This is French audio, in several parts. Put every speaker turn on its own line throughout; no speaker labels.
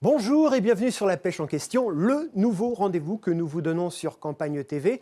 Bonjour et bienvenue sur La Pêche en question, le nouveau rendez-vous que nous vous donnons sur Campagne TV.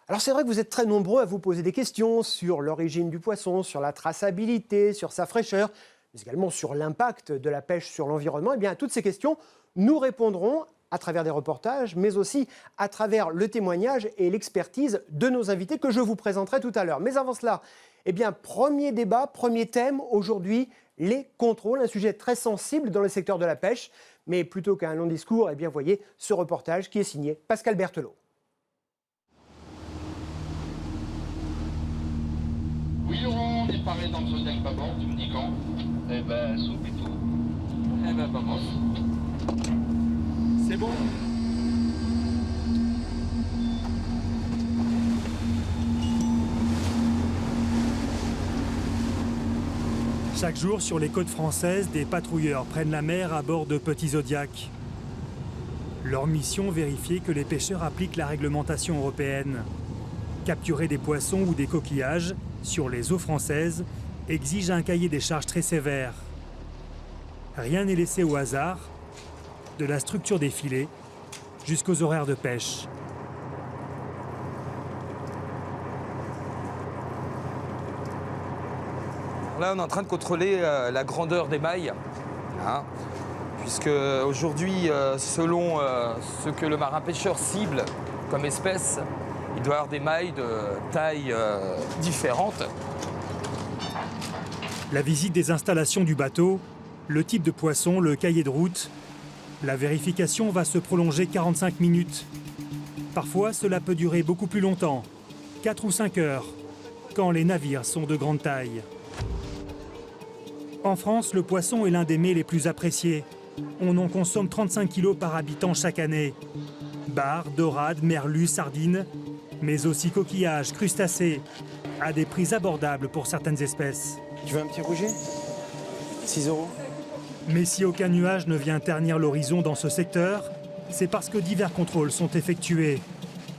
Alors c'est vrai que vous êtes très nombreux à vous poser des questions sur l'origine du poisson, sur la traçabilité, sur sa fraîcheur, mais également sur l'impact de la pêche sur l'environnement. Et bien à toutes ces questions, nous répondrons à travers des reportages, mais aussi à travers le témoignage et l'expertise de nos invités que je vous présenterai tout à l'heure. Mais avant cela, eh bien, premier débat, premier thème aujourd'hui, les contrôles, un sujet très sensible dans le secteur de la pêche. Mais plutôt qu'un long discours, eh bien, voyez ce reportage qui est signé Pascal Berthelot.
Oui Laurent, on est paré dans le Zodiac Babord, tu me dis quand? Eh ben, soupe et tout. Eh ben, vamos. C'est bon?
Chaque jour, sur les côtes françaises, des patrouilleurs prennent la mer à bord de petits Zodiacs. Leur mission, vérifier que les pêcheurs appliquent la réglementation européenne. Capturer des poissons ou des coquillages sur les eaux françaises exige un cahier des charges très sévère. Rien n'est laissé au hasard, de la structure des filets jusqu'aux horaires de pêche.
Là, on est en train de contrôler la grandeur des mailles, hein, puisque aujourd'hui, selon ce que le marin-pêcheur cible comme espèce, il doit avoir des mailles de taille différentes.
La visite des installations du bateau, le type de poisson, le cahier de route. La vérification va se prolonger 45 minutes. Parfois, cela peut durer beaucoup plus longtemps, 4 ou 5 heures, quand les navires sont de grande taille. En France, le poisson est l'un des mets les plus appréciés. On en consomme 35 kg par habitant chaque année. Bar, dorades, merlus, sardines, mais aussi coquillages, crustacés, à des prix abordables pour certaines espèces.
Tu veux un petit rouget? 6 €.
Mais si aucun nuage ne vient ternir l'horizon dans ce secteur, c'est parce que divers contrôles sont effectués.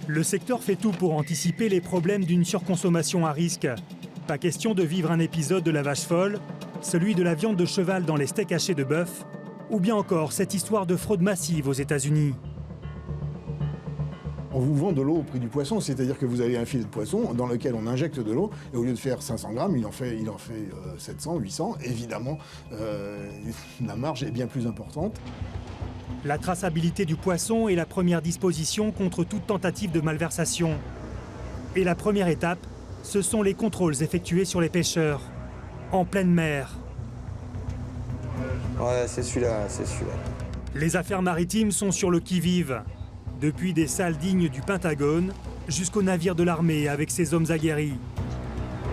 Le secteur fait tout pour anticiper les problèmes d'une surconsommation à risque. Pas question de vivre un épisode de la vache folle, celui de la viande de cheval dans les steaks hachés de bœuf, ou bien encore cette histoire de fraude massive aux États-Unis.
On vous vend de l'eau au prix du poisson, c'est-à-dire que vous avez un filet de poisson dans lequel on injecte de l'eau, et au lieu de faire 500 grammes, il en fait 700, 800. Évidemment, la marge est bien plus importante.
La traçabilité du poisson est la première disposition contre toute tentative de malversation. Et la première étape, ce sont les contrôles effectués sur les pêcheurs, en pleine mer.
Ouais, c'est celui-là, c'est celui-là.
Les affaires maritimes sont sur le qui-vive. Depuis des salles dignes du Pentagone jusqu'aux navires de l'armée avec ses hommes aguerris.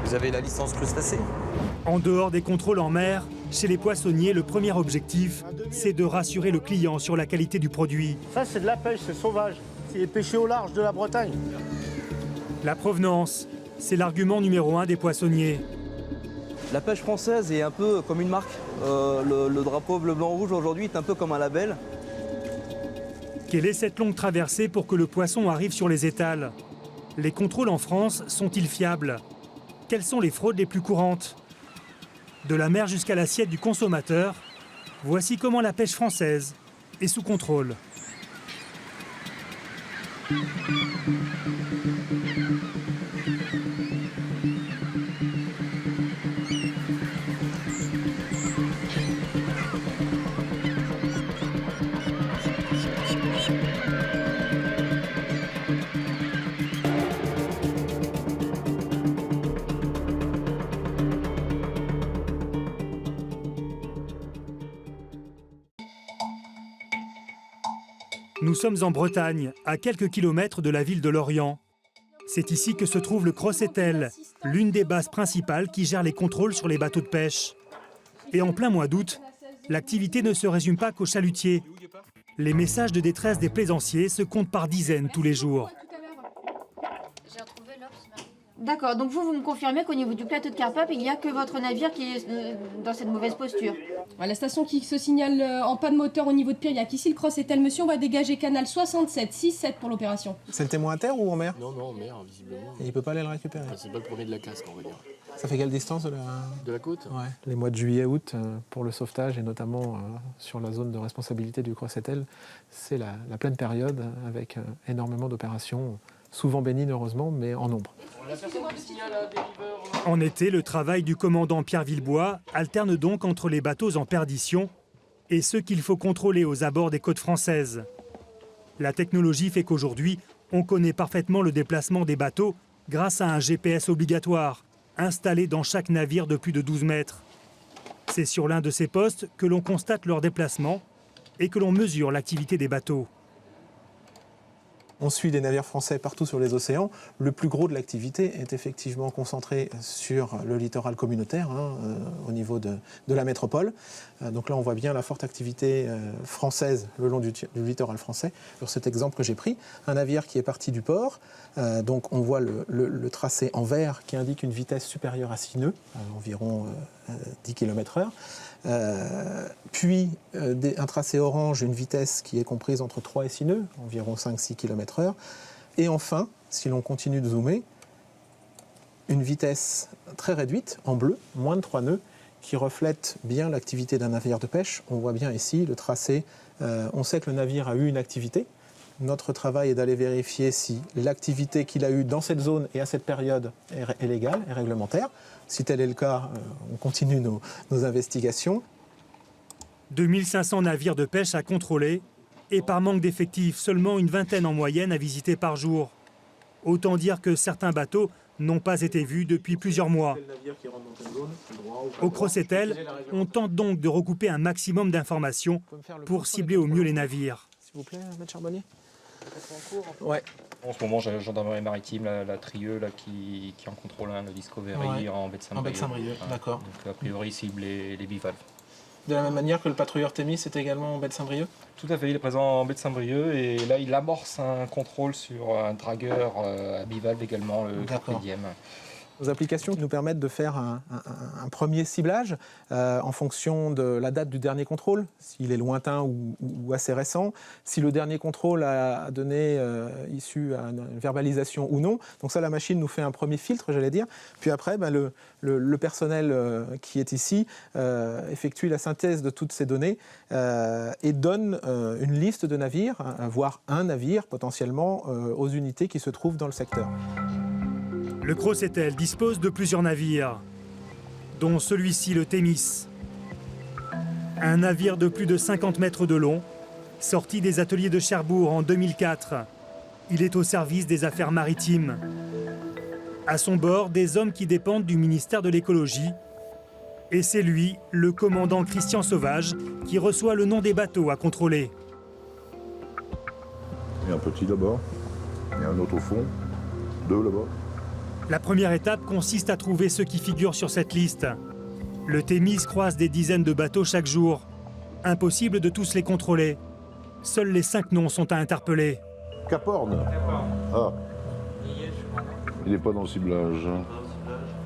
Vous avez la licence crustacée?
En dehors des contrôles en mer, chez les poissonniers, le premier objectif, c'est de rassurer le client sur la qualité du produit.
Ça, c'est de la pêche, c'est sauvage. C'est pêché au large de la Bretagne.
La provenance, c'est l'argument numéro 1 des poissonniers.
La pêche française est un peu comme une marque. Le drapeau bleu, blanc, rouge aujourd'hui est un peu comme un label.
Quelle est cette longue traversée pour que le poisson arrive sur les étals? Les contrôles en France sont-ils fiables? Quelles sont les fraudes les plus courantes? De la mer jusqu'à l'assiette du consommateur, voici comment la pêche française est sous contrôle. Nous sommes en Bretagne, à quelques kilomètres de la ville de Lorient. C'est ici que se trouve le Crossetel, l'une des bases principales qui gère les contrôles sur les bateaux de pêche. Et en plein mois d'août, l'activité ne se résume pas qu'aux chalutiers. Les messages de détresse des plaisanciers se comptent par dizaines tous les jours.
D'accord, donc vous me confirmez qu'au niveau du plateau de Carpape, il n'y a que votre navire qui est dans cette mauvaise posture.
La station qui se signale en panne moteur au niveau de Piriac. Ici, le Cross-Etel, monsieur, on va dégager canal 67, 6-7 pour l'opération.
C'est le témoin à terre ou en mer?
Non, en mer, visiblement.
Et il peut pas aller le récupérer?
C'est pas le premier de la casque, on va dire.
Ça fait quelle distance de
la côte?
Ouais. Les mois de juillet-août, pour le sauvetage, et notamment sur la zone de responsabilité du Cross-Etel, c'est la pleine période avec énormément d'opérations, souvent bénignes heureusement, mais en nombre.
En été, le travail du commandant Pierre Villebois alterne donc entre les bateaux en perdition et ceux qu'il faut contrôler aux abords des côtes françaises. La technologie fait qu'aujourd'hui, on connaît parfaitement le déplacement des bateaux grâce à un GPS obligatoire, installé dans chaque navire de plus de 12 mètres. C'est sur l'un de ces postes que l'on constate leur déplacement et que l'on mesure l'activité des bateaux.
On suit des navires français partout sur les océans. Le plus gros de l'activité est effectivement concentré sur le littoral communautaire, au niveau de la métropole. Donc là, on voit bien la forte activité française le long du littoral français. Sur cet exemple que j'ai pris, un navire qui est parti du port. Donc on voit le tracé en vert qui indique une vitesse supérieure à 6 nœuds, environ 10 km/h. Puis un tracé orange, une vitesse qui est comprise entre 3 et 6 nœuds, environ 5-6 km/h. Et enfin, si l'on continue de zoomer, une vitesse très réduite, en bleu, moins de 3 nœuds, qui reflète bien l'activité d'un navire de pêche. On voit bien ici le tracé, on sait que le navire a eu une activité. Notre travail est d'aller vérifier si l'activité qu'il a eue dans cette zone et à cette période est légale, est réglementaire. Si tel est le cas, on continue nos investigations.
2500 navires de pêche à contrôler et par manque d'effectifs, seulement une vingtaine en moyenne à visiter par jour. Autant dire que certains bateaux n'ont pas été vus depuis plusieurs mois. Au Cross-Etel, on tente donc de recouper un maximum d'informations pour cibler au mieux les navires.
S'il vous plaît, maître Charbonnier.
Ouais. En ce moment, j'ai la gendarmerie maritime, la Trieux, là, qui en contrôle un, le Discovery, en baie de Saint-Brieuc.
En baie de Saint-Brieuc, d'accord.
Donc, a priori, cible les bivalves.
De la même manière que le patrouilleur Thémis est également en baie de Saint-Brieuc?
Tout à fait, il est présent en baie de Saint-Brieuc et là, il amorce un contrôle sur un dragueur à bivalve également, le Carpédième.
Nos applications nous permettent de faire un premier ciblage en fonction de la date du dernier contrôle, s'il est lointain ou assez récent, si le dernier contrôle a donné issue à une verbalisation ou non. Donc ça, la machine nous fait un premier filtre, j'allais dire. Puis après, le personnel qui est ici effectue la synthèse de toutes ces données et donne une liste de navires, voire un navire potentiellement aux unités qui se trouvent dans le secteur.
Le Cross-Etel dispose de plusieurs navires, dont celui-ci, le Thémis. Un navire de plus de 50 mètres de long, sorti des ateliers de Cherbourg en 2004. Il est au service des affaires maritimes. À son bord, des hommes qui dépendent du ministère de l'écologie. Et c'est lui, le commandant Christian Sauvage, qui reçoit le nom des bateaux à contrôler.
Il y a un petit d'abord, il y a un autre au fond, 2 là-bas.
La première étape consiste à trouver ceux qui figurent sur cette liste. Le Thémis croise des dizaines de bateaux chaque jour. Impossible de tous les contrôler. Seuls les 5 noms sont à interpeller.
Cap Horn. Ah. Il n'est pas dans le ciblage.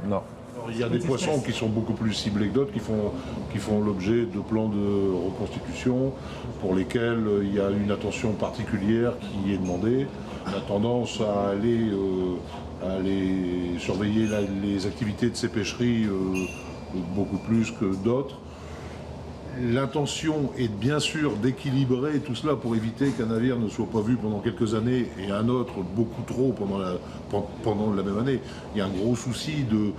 Non. Il y a des poissons qui sont beaucoup plus ciblés que d'autres, qui font l'objet de plans de reconstitution pour lesquels il y a une attention particulière qui est demandée. On a tendance à aller surveiller les activités de ces pêcheries beaucoup plus que d'autres. L'intention est bien sûr d'équilibrer tout cela pour éviter qu'un navire ne soit pas vu pendant quelques années et un autre beaucoup trop pendant la même année. Il y a un gros souci de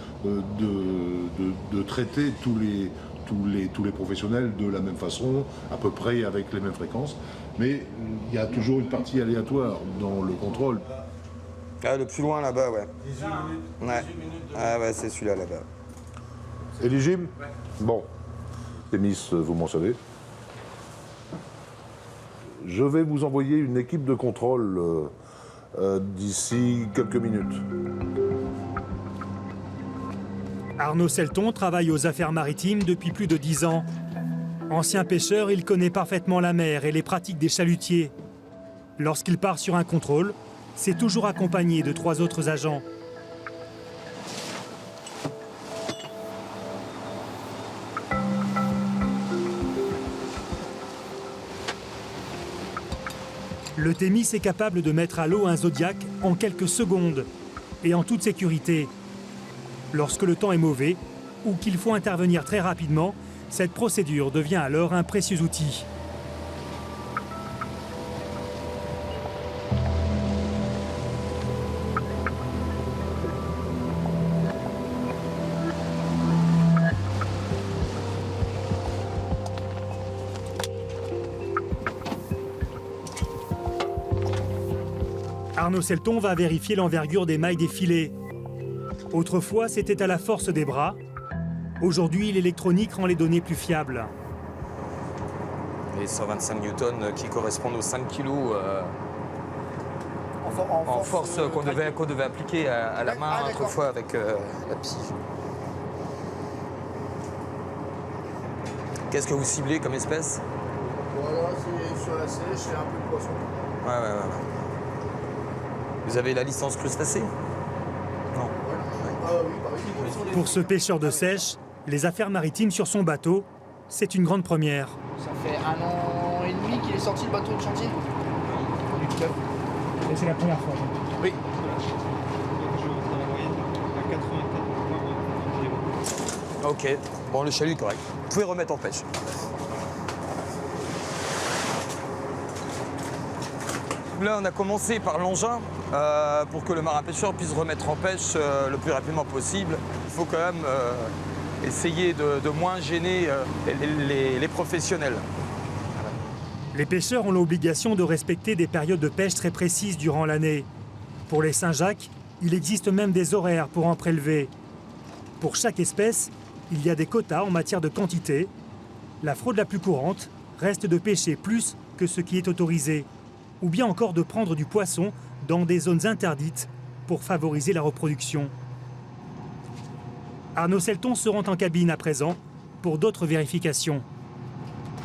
traiter tous les professionnels de la même façon, à peu près avec les mêmes fréquences. Mais il y a toujours une partie aléatoire dans le contrôle.
Ah, le plus loin là-bas, ouais. 18 minutes. Ouais. Ah ouais, c'est celui-là là-bas.
Éligible ? Bon. Thémis, vous m'en savez. Je vais vous envoyer une équipe de contrôle d'ici quelques minutes.
Arnaud Selton travaille aux affaires maritimes depuis plus de 10 ans. Ancien pêcheur, il connaît parfaitement la mer et les pratiques des chalutiers. Lorsqu'il part sur un contrôle, c'est toujours accompagné de 3 autres agents. Le Thémis est capable de mettre à l'eau un Zodiac en quelques secondes et en toute sécurité. Lorsque le temps est mauvais ou qu'il faut intervenir très rapidement, cette procédure devient alors un précieux outil. Arnaud Selton va vérifier l'envergure des mailles des filets. Autrefois, c'était à la force des bras. Aujourd'hui, l'électronique rend les données plus fiables.
Les 125 newtons qui correspondent aux 5 kilos en force qu'on devait appliquer à la main autrefois avec la pige. Qu'est-ce que vous ciblez comme espèce?
Voilà, c'est sur la sèche, c'est un peu de poisson.
Ouais. Vous avez la licence crustacée? Non.
Pour ce pêcheur de sèche, les affaires maritimes sur son bateau, c'est une grande première.
Ça fait 1 an et demi qu'il est sorti le bateau de chantier.
Et c'est la première fois.
Oui.
Ok, bon le chalut est correct. Vous pouvez remettre en pêche. Là on a commencé par l'engin pour que le marin-pêcheur puisse remettre en pêche le plus rapidement possible. Il faut quand même essayer de moins gêner les professionnels.
Les pêcheurs ont l'obligation de respecter des périodes de pêche très précises durant l'année. Pour les Saint-Jacques, il existe même des horaires pour en prélever. Pour chaque espèce, il y a des quotas en matière de quantité. La fraude la plus courante reste de pêcher plus que ce qui est autorisé, ou bien encore de prendre du poisson dans des zones interdites pour favoriser la reproduction. Arnaud Selton se rend en cabine à présent pour d'autres vérifications.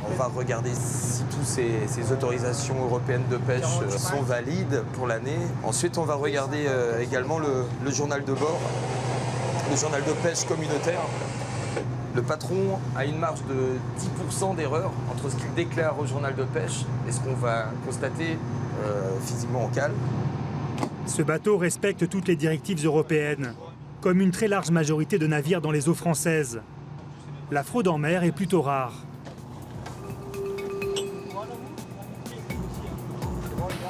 On va regarder si toutes ces autorisations européennes de pêche sont valides pour l'année. Ensuite, on va regarder également le journal de bord, le journal de pêche communautaire. Le patron a une marge de 10% d'erreur entre ce qu'il déclare au journal de pêche et ce qu'on va constater physiquement en cale.
Ce bateau respecte toutes les directives européennes, comme une très large majorité de navires dans les eaux françaises. La fraude en mer est plutôt rare.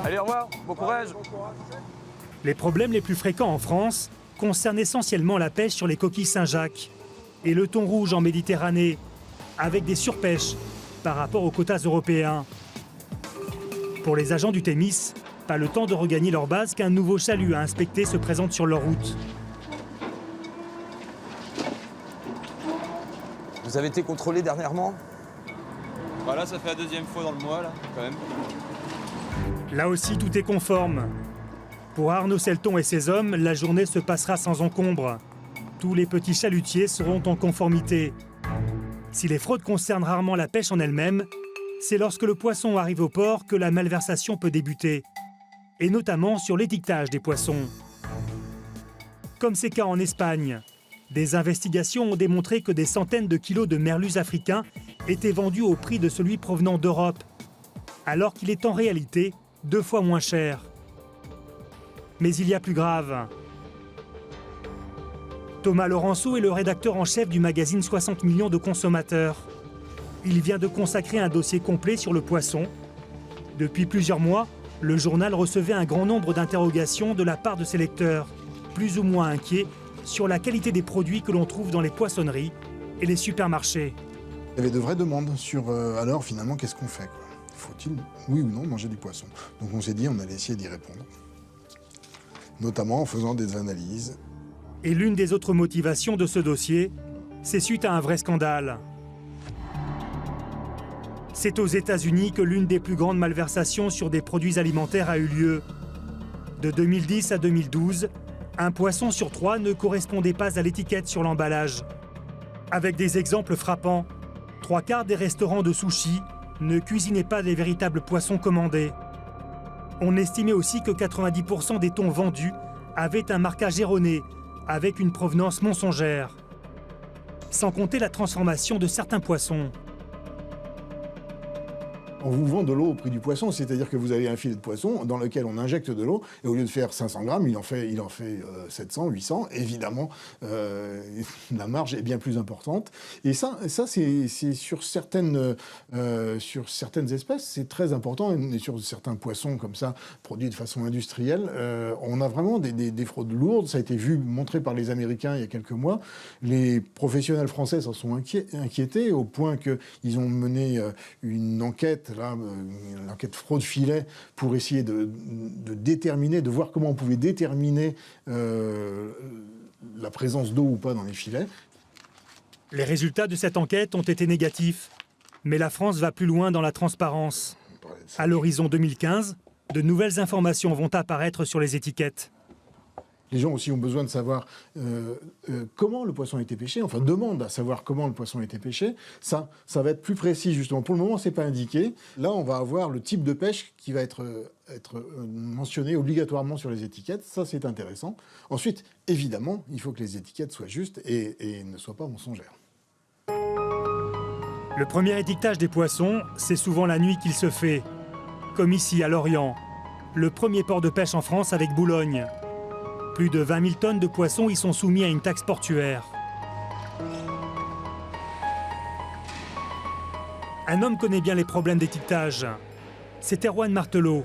Allez, au revoir, bon courage.
Les problèmes les plus fréquents en France concernent essentiellement la pêche sur les coquilles Saint-Jacques et le thon rouge en Méditerranée, avec des surpêches par rapport aux quotas européens. Pour les agents du Thémis, pas le temps de regagner leur base qu'un nouveau chalut à inspecter se présente sur leur route.
Vous avez été contrôlé dernièrement?
Voilà, ça fait la 2e fois dans le mois, là, quand même.
Là aussi, tout est conforme. Pour Arnaud Selton et ses hommes, la journée se passera sans encombre. Tous les petits chalutiers seront en conformité. Si les fraudes concernent rarement la pêche en elle-même, c'est lorsque le poisson arrive au port que la malversation peut débuter. Et notamment sur l'étiquetage des poissons. Comme c'est le cas en Espagne. Des investigations ont démontré que des centaines de kilos de merlus africains étaient vendus au prix de celui provenant d'Europe, alors qu'il est en réalité 2 fois moins cher. Mais il y a plus grave. Thomas Laurenceau est le rédacteur en chef du magazine 60 millions de consommateurs. Il vient de consacrer un dossier complet sur le poisson. Depuis plusieurs mois, le journal recevait un grand nombre d'interrogations de la part de ses lecteurs, plus ou moins inquiets sur la qualité des produits que l'on trouve dans les poissonneries et les supermarchés.
Il y avait de vraies demandes sur alors finalement qu'est-ce qu'on fait, quoi. Faut-il, oui ou non, manger du poisson? Donc on s'est dit on allait essayer d'y répondre, notamment en faisant des analyses.
Et l'une des autres motivations de ce dossier, c'est suite à un vrai scandale. C'est aux États-Unis que l'une des plus grandes malversations sur des produits alimentaires a eu lieu. De 2010 à 2012, un poisson sur 3 ne correspondait pas à l'étiquette sur l'emballage. Avec des exemples frappants, 3/4 des restaurants de sushi ne cuisinaient pas les véritables poissons commandés. On estimait aussi que 90% des thons vendus avaient un marquage erroné, avec une provenance mensongère. Sans compter la transformation de certains poissons.
On vous vend de l'eau au prix du poisson, c'est-à-dire que vous avez un filet de poisson dans lequel on injecte de l'eau, et au lieu de faire 500 grammes, il en fait 700, 800. Évidemment, la marge est bien plus importante. Et ça c'est sur certaines espèces, c'est très important, et sur certains poissons comme ça, produits de façon industrielle, on a vraiment des fraudes lourdes. Ça a été montré par les Américains il y a quelques mois. Les professionnels français s'en sont inquiétés au point qu'ils ont mené une enquête, l'enquête fraude filet, pour essayer de déterminer, de voir comment on pouvait déterminer la présence d'eau ou pas dans les filets.
Les résultats de cette enquête ont été négatifs, mais la France va plus loin dans la transparence. À l'horizon 2015, de nouvelles informations vont apparaître sur les étiquettes.
Les gens aussi ont besoin de savoir comment le poisson a été pêché, enfin demandent à savoir comment le poisson a été pêché. Ça va être plus précis justement. Pour le moment, c'est pas indiqué. Là, on va avoir le type de pêche qui va être mentionné obligatoirement sur les étiquettes. Ça, c'est intéressant. Ensuite, évidemment, il faut que les étiquettes soient justes et ne soient pas mensongères.
Le premier étiquetage des poissons, c'est souvent la nuit qu'il se fait. Comme ici, à Lorient, le premier port de pêche en France avec Boulogne. Plus de 20 000 tonnes de poissons y sont soumis à une taxe portuaire. Un homme connaît bien les problèmes d'étiquetage. C'est Erwan Martelot.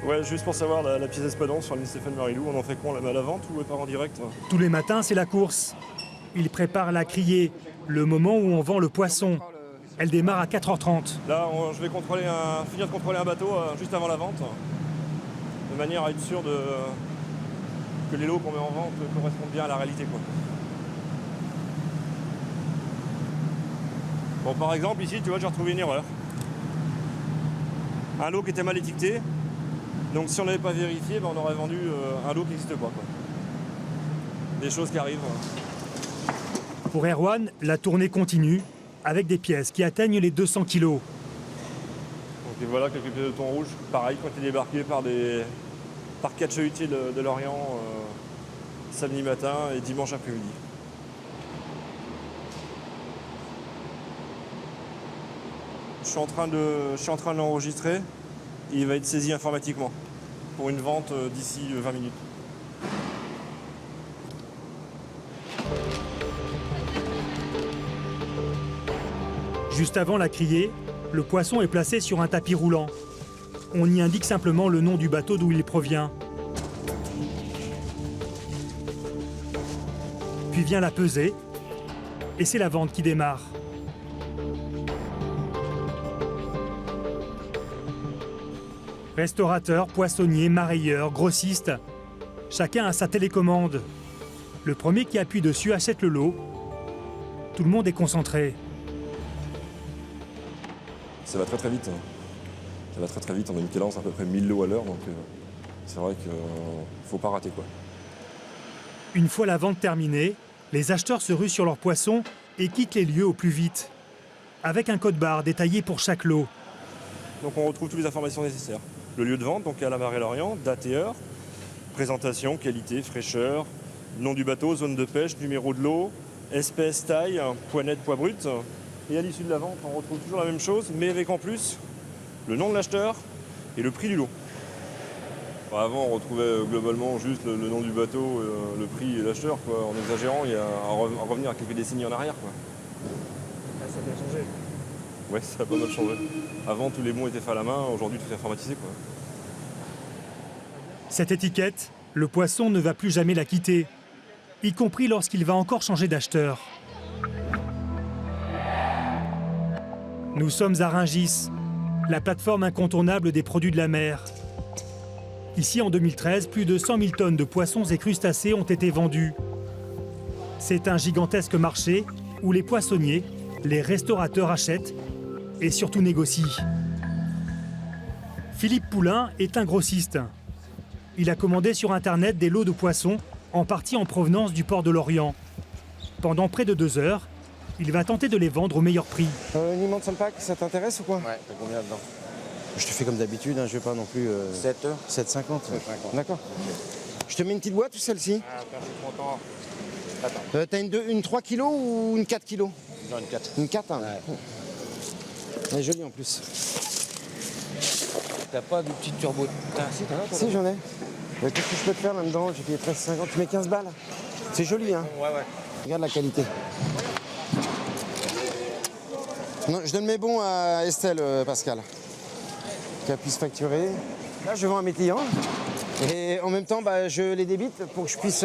Ouais, juste pour savoir, la pièce d'espadon sur l'île Stéphane Marilou, on en fait quoi? On la met à la vente ou elle part en direct?
Tous les matins, c'est la course. Il prépare la criée, le moment où on vend le poisson. Elle démarre à 4h30.
Là, je vais finir de contrôler un bateau juste avant la vente, de manière à être sûr que les lots qu'on met en vente correspondent bien à la réalité, quoi. Bon, par exemple, ici, tu vois, j'ai retrouvé une erreur. Un lot qui était mal étiqueté. Donc si on n'avait pas vérifié, on aurait vendu un lot qui n'existe pas, quoi. Des choses qui arrivent.
Pour Erwan, la tournée continue, avec des pièces qui atteignent les 200 kilos.
Donc et voilà quelques pièces de thon rouge, pareil, qui ont été débarquées par 4 chalutiers de Lorient samedi matin et dimanche après-midi. Je suis en train de l'enregistrer et il va être saisi informatiquement pour une vente d'ici 20 minutes.
Juste avant la criée, le poisson est placé sur un tapis roulant. On y indique simplement le nom du bateau d'où il provient. Puis vient la pesée, et c'est la vente qui démarre. Restaurateurs, poissonniers, marailleurs, grossistes, chacun a sa télécommande. Le premier qui appuie dessus achète le lot. Tout le monde est concentré.
Ça va très très vite. Ça va très très vite, on a une cadence à peu près 1000 lots à l'heure, donc c'est vrai qu'il ne faut pas rater, quoi.
Une fois la vente terminée, les acheteurs se ruent sur leurs poissons et quittent les lieux au plus vite, avec un code-barre détaillé pour chaque lot.
Donc on retrouve toutes les informations nécessaires. Le lieu de vente, donc à la Marée Lorient, date et heure, présentation, qualité, fraîcheur, nom du bateau, zone de pêche, numéro de lot, espèce, taille, poids net, poids brut. Et à l'issue de la vente, on retrouve toujours la même chose, mais avec en plus le nom de l'acheteur et le prix du lot. Avant, on retrouvait globalement juste le nom du bateau, le prix et l'acheteur, quoi. En exagérant, il y a à revenir à quelques décennies en arrière, quoi.
Ça a bien changé.
Ouais, ça a pas mal changé. Avant, tous les bons étaient faits à la main, aujourd'hui, tout est informatisé, quoi.
Cette étiquette, le poisson ne va plus jamais la quitter, y compris lorsqu'il va encore changer d'acheteur. Nous sommes à Rungis, la plateforme incontournable des produits de la mer. Ici, en 2013, plus de 100 000 tonnes de poissons et crustacés ont été vendus. C'est un gigantesque marché où les poissonniers, les restaurateurs achètent et surtout négocient. Philippe Poulain est un grossiste. Il a commandé sur Internet des lots de poissons, en partie en provenance du port de Lorient. Pendant près de 2 heures, il va tenter de les vendre au meilleur prix.
Une immense pack, ça t'intéresse ou quoi?
Ouais, t'as combien dedans?
Je te fais comme d'habitude, hein, je vais pas non plus... 7 heures 7,50. D'accord. Je te mets une petite boîte ou celle-ci?
Ah, je suis content. Attends.
T'as une 3 kilos ou une 4 kilos?
Non, une 4.
Une 4, hein.
Ouais.
Elle est jolie en plus.
T'as pas de petite turbo?
Si, j'en ai. Qu'est-ce que je peux te faire là-dedans? J'ai payé 13,50. Tu mets 15 balles. C'est joli, hein?
Ouais.
Regarde la qualité. Non, je donne mes bons à Estelle, Pascal, qu'elle puisse facturer. Là, je vends à mes clients. Et en même temps, je les débite pour que je puisse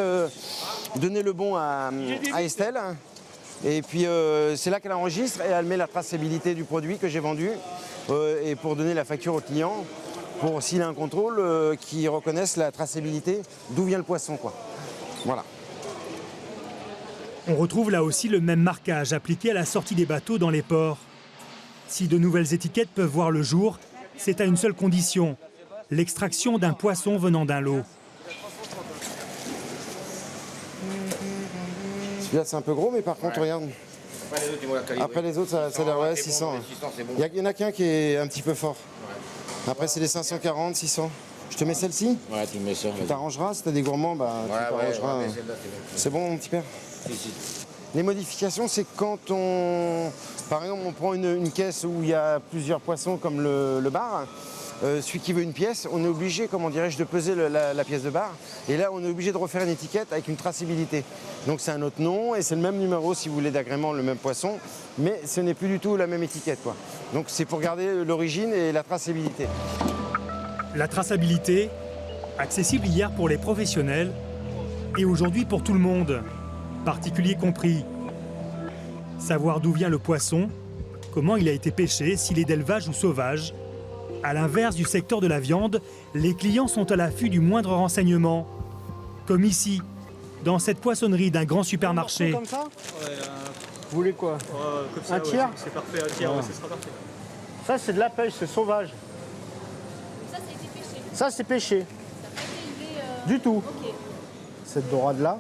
donner le bon à Estelle. Et puis, c'est là qu'elle enregistre et elle met la traçabilité du produit que j'ai vendu et pour donner la facture au client, pour s'il a un contrôle, qui reconnaisse la traçabilité d'où vient le poisson, quoi. Voilà.
On retrouve là aussi le même marquage appliqué à la sortie des bateaux dans les ports. Si de nouvelles étiquettes peuvent voir le jour, c'est à une seule condition, l'extraction d'un poisson venant d'un lot.
Celui-là, c'est un peu gros, mais par contre, regarde. Après les autres, ça a l'air 600. Il y en a qu'un qui est un petit peu fort. Après, c'est les 540, 600. Je te mets celle-ci?
Ouais, tu mets ça.
Tu t'arrangeras, si t'as des gourmands, tu t'arrangeras. C'est bon, mon petit père? Les modifications, c'est quand par exemple, on prend une caisse où il y a plusieurs poissons comme le bar. Celui qui veut une pièce, on est obligé, comment dirais-je, de peser la pièce de bar. Et là, on est obligé de refaire une étiquette avec une traçabilité. Donc c'est un autre nom et c'est le même numéro si vous voulez d'agrément, le même poisson. Mais ce n'est plus du tout la même étiquette, quoi. Donc c'est pour garder l'origine et la traçabilité.
La traçabilité, accessible hier pour les professionnels et aujourd'hui pour tout le monde, particuliers compris. Savoir d'où vient le poisson, comment il a été pêché, s'il est d'élevage ou sauvage. À l'inverse du secteur de la viande, les clients sont à l'affût du moindre renseignement. Comme ici, dans cette poissonnerie d'un grand supermarché.
Comme ça Vous voulez quoi?
Comme ça,
un tiers?
C'est parfait, un tiers, ça sera parfait.
Ça, c'est de la pêche, c'est sauvage.
Ça, ça a été pêché.
Ça, c'est pêché.
Ça n'a pas été élevé,
Du tout.
Ok.
Cette dorade-là,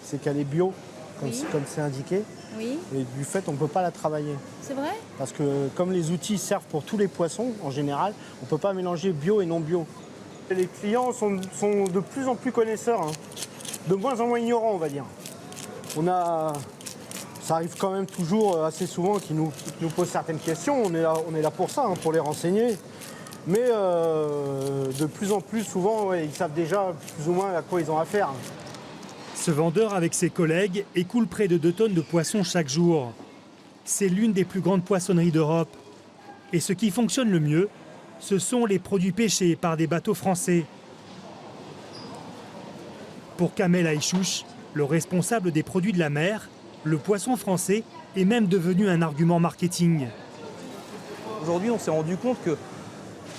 c'est qu'elle est bio, comme
Oui.
c'est indiqué.
Oui.
Et du fait, on ne peut pas la travailler.
C'est vrai?
Parce que comme les outils servent pour tous les poissons, en général, on ne peut pas mélanger bio et non bio. Et les clients sont de plus en plus connaisseurs, hein. De moins en moins ignorants, on va dire. Ça arrive quand même toujours assez souvent qu'ils nous posent certaines questions. On est là pour ça, hein, pour les renseigner. Mais de plus en plus souvent, ils savent déjà plus ou moins à quoi ils ont affaire.
Ce vendeur avec ses collègues écoule près de 2 tonnes de poissons chaque jour. C'est l'une des plus grandes poissonneries d'Europe. Et ce qui fonctionne le mieux, ce sont les produits pêchés par des bateaux français. Pour Kamel Aïchouch, le responsable des produits de la mer, le poisson français est même devenu un argument marketing.
Aujourd'hui, on s'est rendu compte que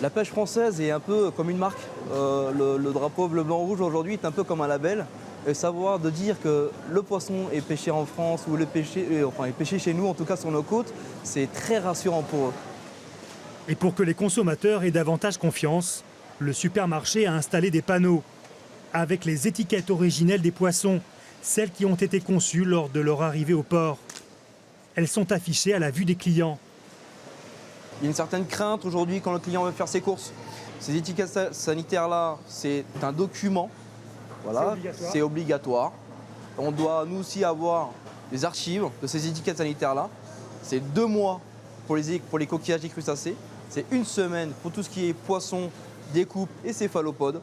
la pêche française est un peu comme une marque. Le drapeau bleu, blanc, rouge aujourd'hui est un peu comme un label. Et savoir de dire que le poisson est pêché en France ou est pêché chez nous, en tout cas sur nos côtes, c'est très rassurant pour eux.
Et pour que les consommateurs aient davantage confiance, le supermarché a installé des panneaux avec les étiquettes originelles des poissons, celles qui ont été conçues lors de leur arrivée au port. Elles sont affichées à la vue des clients.
Il y a une certaine crainte aujourd'hui quand le client veut faire ses courses. Ces étiquettes sanitaires-là, c'est un document. Voilà, c'est obligatoire. On doit nous aussi avoir des archives de ces étiquettes sanitaires-là. C'est 2 mois pour les coquillages et crustacés. C'est 1 semaine pour tout ce qui est poisson, découpe et céphalopodes.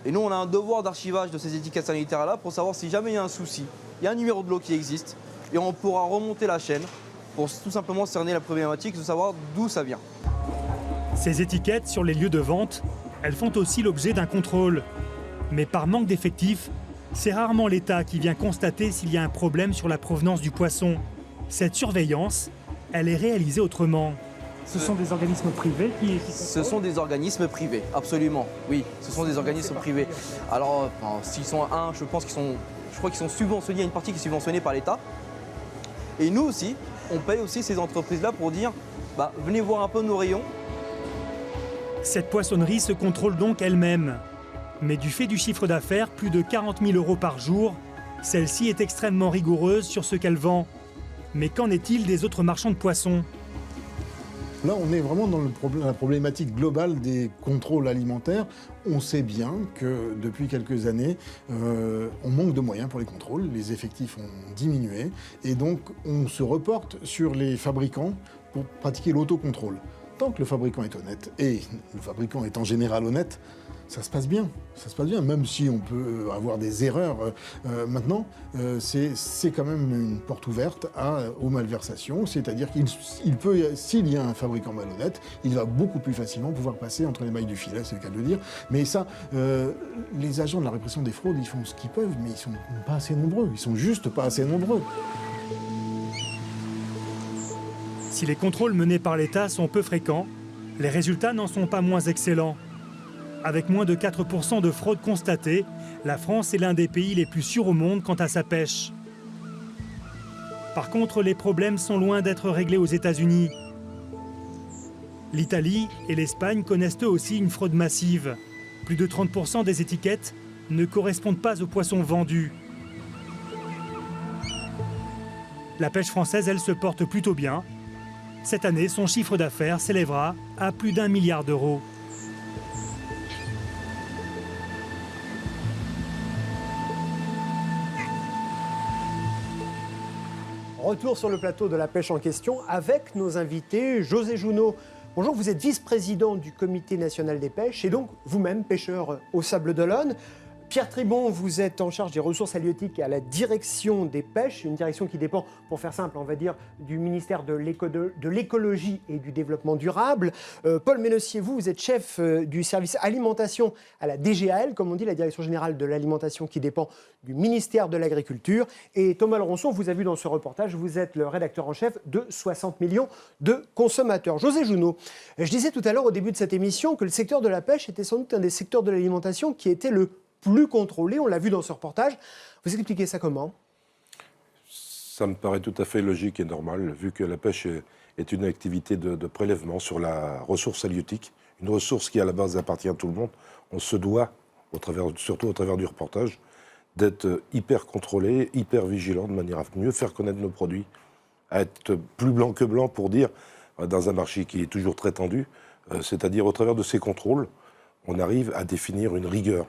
Et nous, on a un devoir d'archivage de ces étiquettes sanitaires-là pour savoir si jamais il y a un souci. Il y a un numéro de lot qui existe et on pourra remonter la chaîne pour tout simplement cerner la problématique de savoir d'où ça vient.
Ces étiquettes sur les lieux de vente, elles font aussi l'objet d'un contrôle. Mais par manque d'effectifs, c'est rarement l'État qui vient constater s'il y a un problème sur la provenance du poisson. Cette surveillance, elle est réalisée autrement. Ce sont des organismes privés qui
Ce sont des organismes privés, absolument. Oui, ce sont des organismes privés. Alors, s'ils sont je crois qu'ils sont subventionnés, il y a une partie qui est subventionnée par l'État. Et nous aussi, on paye aussi ces entreprises-là pour dire, venez voir un peu nos rayons.
Cette poissonnerie se contrôle donc elle-même. Mais du fait du chiffre d'affaires, plus de 40 000 € par jour, celle-ci est extrêmement rigoureuse sur ce qu'elle vend. Mais qu'en est-il des autres marchands de poissons ?
Là, on est vraiment dans la problématique globale des contrôles alimentaires. On sait bien que depuis quelques années, on manque de moyens pour les contrôles, les effectifs ont diminué, et donc on se reporte sur les fabricants pour pratiquer l'autocontrôle. Tant que le fabricant est honnête, et le fabricant est en général honnête, ça se passe bien. Ça se passe bien, même si on peut avoir des erreurs. Maintenant, c'est quand même une porte ouverte aux malversations. C'est-à-dire qu'il peut, s'il y a un fabricant malhonnête, il va beaucoup plus facilement pouvoir passer entre les mailles du filet, c'est le cas de le dire. Mais ça, les agents de la répression des fraudes, ils font ce qu'ils peuvent, mais ils sont pas assez nombreux. Ils sont juste pas assez nombreux.
Si les contrôles menés par l'État sont peu fréquents, les résultats n'en sont pas moins excellents. Avec moins de 4% de fraude constatée, la France est l'un des pays les plus sûrs au monde quant à sa pêche. Par contre, les problèmes sont loin d'être réglés aux États-Unis. L'Italie et l'Espagne connaissent eux aussi une fraude massive. Plus de 30% des étiquettes ne correspondent pas aux poissons vendus. La pêche française, elle, se porte plutôt bien. Cette année, son chiffre d'affaires s'élèvera à plus d'1 milliard d'euros.
Retour sur le plateau de la pêche en question avec nos invités. José Jounot, bonjour, vous êtes vice-président du Comité national des pêches et donc vous-même pêcheur au Sable d'Olonne. Pierre Tribon, vous êtes en charge des ressources halieutiques à la direction des pêches, une direction qui dépend, pour faire simple, on va dire, du ministère de l'écologie et du développement durable. Paul Ménessier, vous êtes chef du service alimentation à la DGAL, comme on dit, la direction générale de l'alimentation qui dépend du ministère de l'Agriculture. Et Thomas Laurençon, vous avez vu dans ce reportage, vous êtes le rédacteur en chef de 60 millions de consommateurs. José Jounot, je disais tout à l'heure au début de cette émission que le secteur de la pêche était sans doute un des secteurs de l'alimentation qui était le plus contrôlé, on l'a vu dans ce reportage. Vous expliquez ça comment ?
Ça me paraît tout à fait logique et normal, vu que la pêche est une activité de prélèvement sur la ressource halieutique, une ressource qui à la base appartient à tout le monde. On se doit, surtout au travers du reportage, d'être hyper contrôlé, hyper vigilant, de manière à mieux faire connaître nos produits, à être plus blanc que blanc pour dire, dans un marché qui est toujours très tendu, c'est-à-dire au travers de ces contrôles, on arrive à définir une rigueur.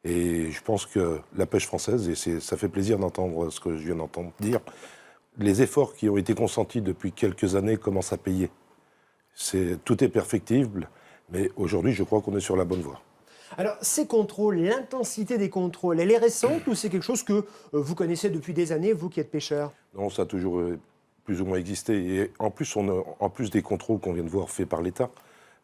Et je pense que la pêche française, et ça fait plaisir d'entendre ce que je viens d'entendre dire, les efforts qui ont été consentis depuis quelques années commencent à payer. Tout est perfectible, mais aujourd'hui, je crois qu'on est sur la bonne voie.
Alors, ces contrôles, l'intensité des contrôles, elle est récente ou c'est quelque chose que vous connaissez depuis des années, vous qui êtes pêcheur ?
Non, ça a toujours plus ou moins existé. Et en plus des contrôles qu'on vient de voir faits par l'État,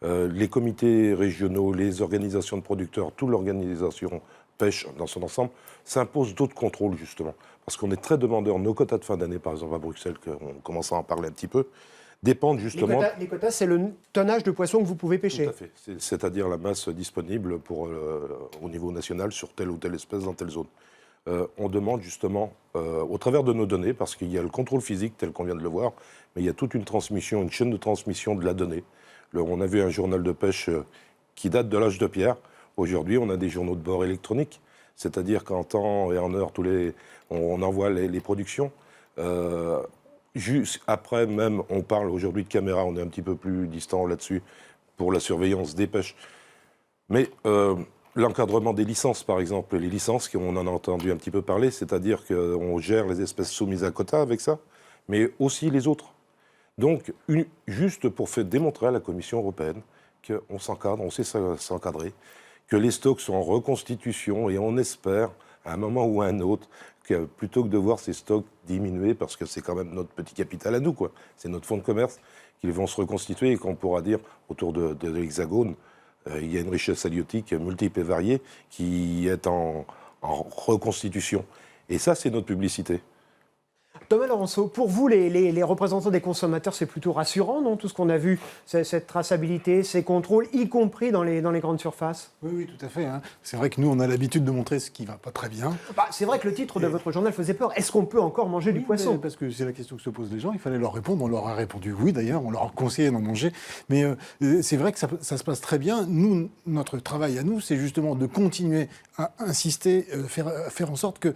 les comités régionaux, les organisations de producteurs, toute l'organisation pêche dans son ensemble, s'imposent d'autres contrôles justement. Parce qu'on est très demandeurs. Nos quotas de fin d'année, par exemple à Bruxelles, on commence à en parler un petit peu, dépendent justement...
Les quotas, c'est le tonnage de poissons que vous pouvez pêcher.
Tout à fait. C'est-à-dire la masse disponible au niveau national sur telle ou telle espèce dans telle zone. On demande justement, au travers de nos données, parce qu'il y a le contrôle physique tel qu'on vient de le voir, mais il y a toute une transmission, une chaîne de transmission de la donnée. On a vu un journal de pêche qui date de l'âge de pierre. Aujourd'hui, on a des journaux de bord électroniques, c'est-à-dire qu'en temps et en heure, on envoie les productions. Juste après, même, on parle aujourd'hui de caméras, on est un petit peu plus distant là-dessus pour la surveillance des pêches. Mais l'encadrement des licences, par exemple, les licences, on en a entendu un petit peu parler, c'est-à-dire qu'on gère les espèces soumises à quota avec ça, mais aussi les autres. Donc, juste pour démontrer à la Commission européenne qu'on s'encadre, on sait s'encadrer, que les stocks sont en reconstitution et on espère, à un moment ou à un autre, que plutôt que de voir ces stocks diminuer, parce que c'est quand même notre petit capital à nous, c'est notre fonds de commerce, qu'ils vont se reconstituer et qu'on pourra dire, autour de l'Hexagone, il y a une richesse halieutique multiple et variée qui est en reconstitution. Et ça, c'est notre publicité.
Thomas Laurençon, pour vous, les représentants des consommateurs, c'est plutôt rassurant, non ? Tout ce qu'on a vu, cette traçabilité, ces contrôles, y compris dans les grandes surfaces ?
Oui, tout à fait. C'est vrai que nous, on a l'habitude de montrer ce qui ne va pas très bien.
C'est vrai que le titre de votre journal faisait peur. Est-ce qu'on peut encore manger du poisson ?
Parce que c'est la question que se posent les gens. Il fallait leur répondre. On leur a répondu oui, d'ailleurs. On leur a conseillé d'en manger. Mais c'est vrai que ça se passe très bien. Nous, notre travail à nous, c'est justement de continuer à insister, faire en sorte que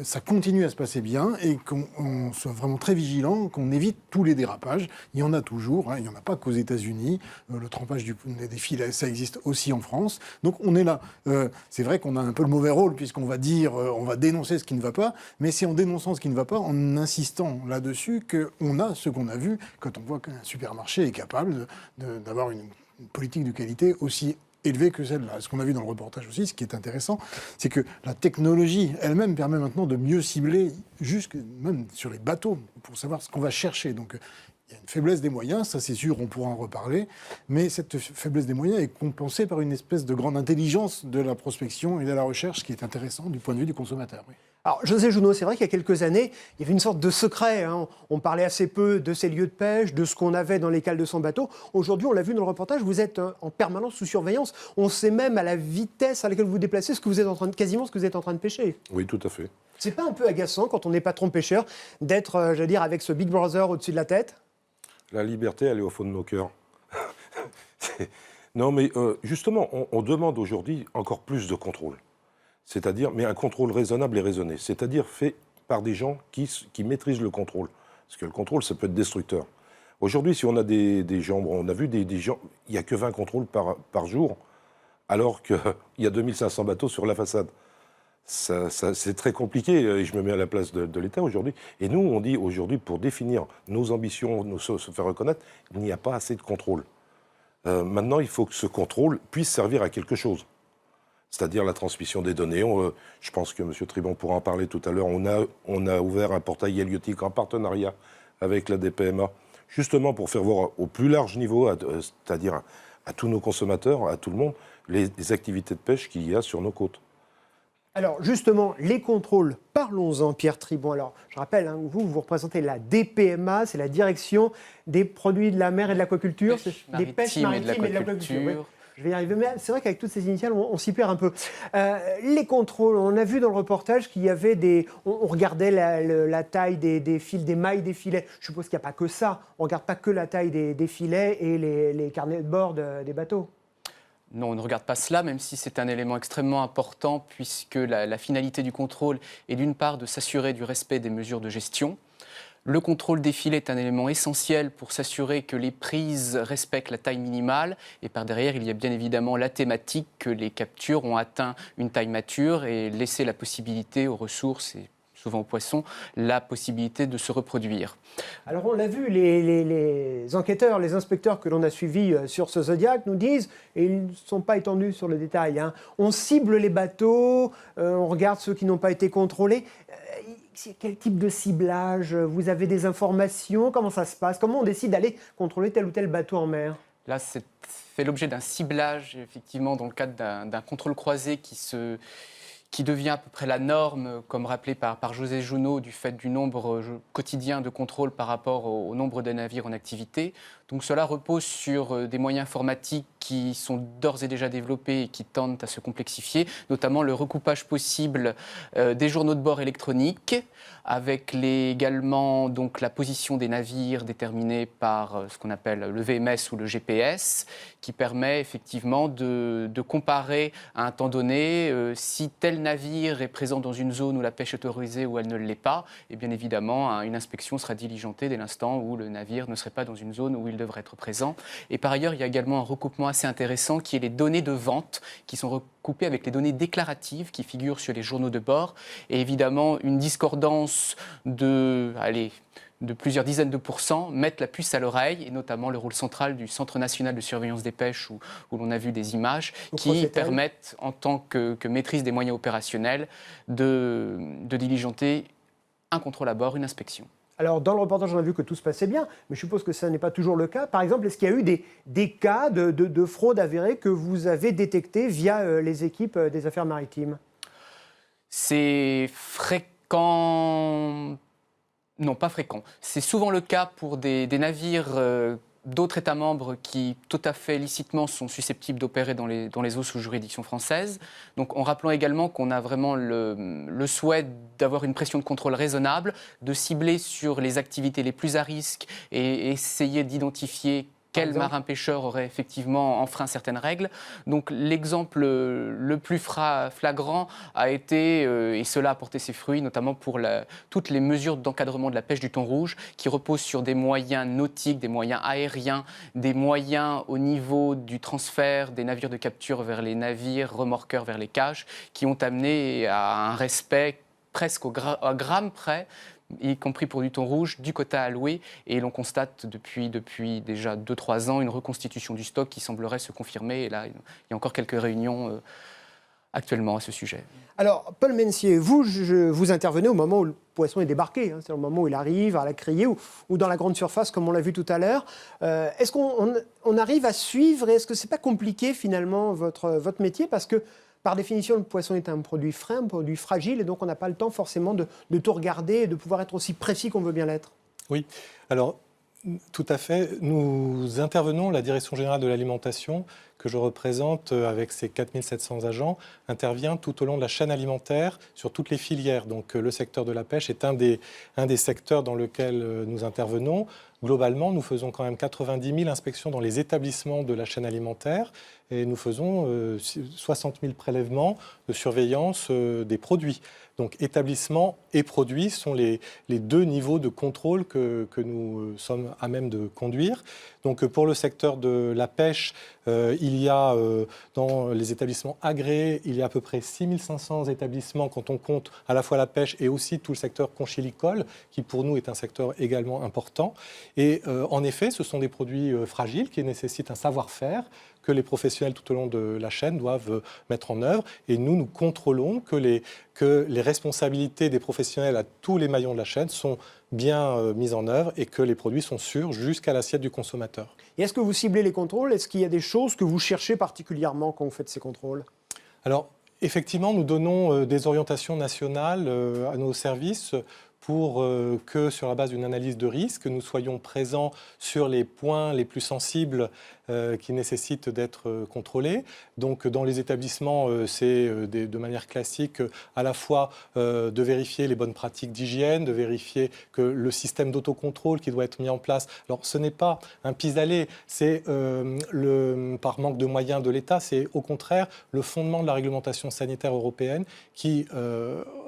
ça continue à se passer bien et qu'on qu'on soit vraiment très vigilant, qu'on évite tous les dérapages. Il y en a toujours, il n'y en a pas qu'aux États-Unis. Le trempage des filets, ça existe aussi en France. Donc on est là. C'est vrai qu'on a un peu le mauvais rôle, puisqu'on va dire, on va dénoncer ce qui ne va pas, mais c'est en dénonçant ce qui ne va pas, en insistant là-dessus, qu'on a ce qu'on a vu quand on voit qu'un supermarché est capable d'avoir une politique de qualité aussi élevée que celle-là. Ce qu'on a vu dans le reportage aussi, ce qui est intéressant, c'est que la technologie elle-même permet maintenant de mieux cibler, même sur les bateaux, pour savoir ce qu'on va chercher. Donc il y a une faiblesse des moyens, ça c'est sûr, on pourra en reparler, mais cette faiblesse des moyens est compensée par une espèce de grande intelligence de la prospection et de la recherche qui est intéressant du point de vue du consommateur. Oui.
Alors, José Junot, c'est vrai qu'il y a quelques années, il y avait une sorte de secret. On parlait assez peu de ces lieux de pêche, de ce qu'on avait dans les cales de son bateau. Aujourd'hui, on l'a vu dans le reportage, vous êtes en permanence sous surveillance. On sait même à la vitesse à laquelle vous vous déplacez quasiment ce que vous êtes en train de pêcher.
Oui, tout à fait.
C'est pas un peu agaçant, quand on est patron pêcheur, d'être, avec ce Big Brother au-dessus de la tête?
La liberté, elle est au fond de nos cœurs. Non, mais justement, on demande aujourd'hui encore plus de contrôle. C'est-à-dire, mais un contrôle raisonnable et raisonné. C'est-à-dire fait par des gens qui maîtrisent le contrôle. Parce que le contrôle, ça peut être destructeur. Aujourd'hui, si on a des gens, on a vu des gens, il n'y a que 20 contrôles par jour, alors qu'il y a 2500 bateaux sur la façade. C'est très compliqué, et je me mets à la place de l'État aujourd'hui. Et nous, on dit aujourd'hui, pour définir nos ambitions, se faire reconnaître, il n'y a pas assez de contrôle. Maintenant, il faut que ce contrôle puisse servir à quelque chose. C'est-à-dire la transmission des données. Je pense que M. Tribon pourra en parler tout à l'heure. On a ouvert un portail héliotique en partenariat avec la DPMA, justement pour faire voir au plus large niveau, c'est-à-dire à tous nos consommateurs, à tout le monde, les activités de pêche qu'il y a sur nos côtes.
Alors justement, les contrôles, parlons-en, Pierre Tribon. Alors je rappelle, vous représentez la DPMA, c'est la Direction des produits de la mer et de l'aquaculture,
des pêches maritimes et de l'aquaculture. Oui.
Je vais y arriver, mais c'est vrai qu'avec toutes ces initiales, on s'y perd un peu. Les contrôles, on a vu dans le reportage qu'il y avait on regardait la taille des fils, des mailles des filets. Je suppose qu'il n'y a pas que ça. On ne regarde pas que la taille des filets et les carnets de bord des bateaux.
Non, on ne regarde pas cela, même si c'est un élément extrêmement important, puisque la finalité du contrôle est d'une part de s'assurer du respect des mesures de gestion. Le contrôle des filets est un élément essentiel pour s'assurer que les prises respectent la taille minimale. Et par derrière, il y a bien évidemment la thématique que les captures ont atteint une taille mature et laisser la possibilité aux ressources, et souvent aux poissons, la possibilité de se reproduire.
Alors on l'a vu, les enquêteurs, les inspecteurs que l'on a suivis sur ce Zodiac nous disent, et ils ne sont pas étendus sur le détail, on cible les bateaux, on regarde ceux qui n'ont pas été contrôlés. Quel type de ciblage? Vous avez des informations? Comment ça se passe? Comment on décide d'aller contrôler tel ou tel bateau en mer?
Là, c'est fait l'objet d'un ciblage, effectivement, dans le cadre d'un contrôle croisé qui devient à peu près la norme, comme rappelé par José Junot, du fait du nombre quotidien de contrôle par rapport au nombre de navires en activité. Donc cela repose sur des moyens informatiques qui sont d'ores et déjà développés et qui tendent à se complexifier, notamment le recoupage possible des journaux de bord électroniques, avec également donc, la position des navires déterminée par ce qu'on appelle le VMS ou le GPS, qui permet effectivement de comparer à un temps donné si tel navire est présent dans une zone où la pêche est autorisée ou elle ne l'est pas. Et bien évidemment, une inspection sera diligentée dès l'instant où le navire ne serait pas dans une zone où il devrait être présent. Et par ailleurs, il y a également un recoupement assez intéressant qui est les données de vente qui sont recoupées avec les données déclaratives qui figurent sur les journaux de bord. Et évidemment, une discordance de plusieurs dizaines de pourcents mettent la puce à l'oreille, et notamment le rôle central du Centre national de surveillance des pêches, où l'on a vu des images qui permettent, en tant que maîtrise des moyens opérationnels, de diligenter un contrôle à bord, une inspection.
Alors, dans le reportage, on a vu que tout se passait bien, mais je suppose que ça n'est pas toujours le cas. Par exemple, est-ce qu'il y a eu des cas de fraude avérée que vous avez détectés via les équipes des affaires maritimes?
C'est fréquent. Non, pas fréquent. C'est souvent le cas pour des navires d'autres États membres qui, tout à fait licitement, sont susceptibles d'opérer dans les eaux sous juridiction française. Donc, en rappelant également qu'on a vraiment le souhait d'avoir une pression de contrôle raisonnable, de cibler sur les activités les plus à risque et essayer d'identifier quel marin-pêcheur aurait effectivement enfreint certaines règles. Donc l'exemple le plus flagrant a été, et cela a porté ses fruits, notamment pour toutes les mesures d'encadrement de la pêche du thon rouge, qui reposent sur des moyens nautiques, des moyens aériens, des moyens au niveau du transfert des navires de capture vers les navires, remorqueurs vers les cages, qui ont amené à un respect presque au gramme près, y compris pour du thon rouge, du quota alloué. Et l'on constate depuis déjà 2-3 ans une reconstitution du stock qui semblerait se confirmer. Et là, il y a encore quelques réunions actuellement à ce sujet.
Alors, Paul Mencier, vous intervenez au moment où le poisson est débarqué. C'est au moment où il arrive à la criée ou dans la grande surface, comme on l'a vu tout à l'heure. Est-ce qu'on arrive à suivre et est-ce que ce n'est pas compliqué, finalement, votre métier? Parce que, par définition, le poisson est un produit frais, un produit fragile, et donc on n'a pas le temps forcément de tout regarder et de pouvoir être aussi précis qu'on veut bien l'être.
Oui, alors tout à fait. Nous intervenons, la Direction générale de l'alimentation, que je représente avec ses 4700 agents, intervient tout au long de la chaîne alimentaire sur toutes les filières. Donc le secteur de la pêche est un des secteurs dans lequel nous intervenons. Globalement, nous faisons quand même 90 000 inspections dans les établissements de la chaîne alimentaire et nous faisons 60 000 prélèvements de surveillance des produits. Donc établissements et produits sont les deux niveaux de contrôle que nous sommes à même de conduire. Donc pour le secteur de la pêche, il y a dans les établissements agréés, il y a à peu près 6 500 établissements quand on compte à la fois la pêche et aussi tout le secteur conchilicole, qui pour nous est un secteur également important. Et en effet, ce sont des produits fragiles qui nécessitent un savoir-faire que les professionnels tout au long de la chaîne doivent mettre en œuvre. Et nous contrôlons que les responsabilités des professionnels à tous les maillons de la chaîne sont bien mises en œuvre et que les produits sont sûrs jusqu'à l'assiette du consommateur.
Et est-ce que vous ciblez les contrôles? Est-ce qu'il y a des choses que vous cherchez particulièrement quand vous faites ces contrôles?
Alors, effectivement, nous donnons des orientations nationales à nos services pour que, sur la base d'une analyse de risque, nous soyons présents sur les points les plus sensibles qui nécessitent d'être contrôlés. Donc, dans les établissements, c'est de manière classique à la fois de vérifier les bonnes pratiques d'hygiène, de vérifier que le système d'autocontrôle qui doit être mis en place, alors ce n'est pas un pis-aller, c'est par manque de moyens de l'État, c'est au contraire le fondement de la réglementation sanitaire européenne qui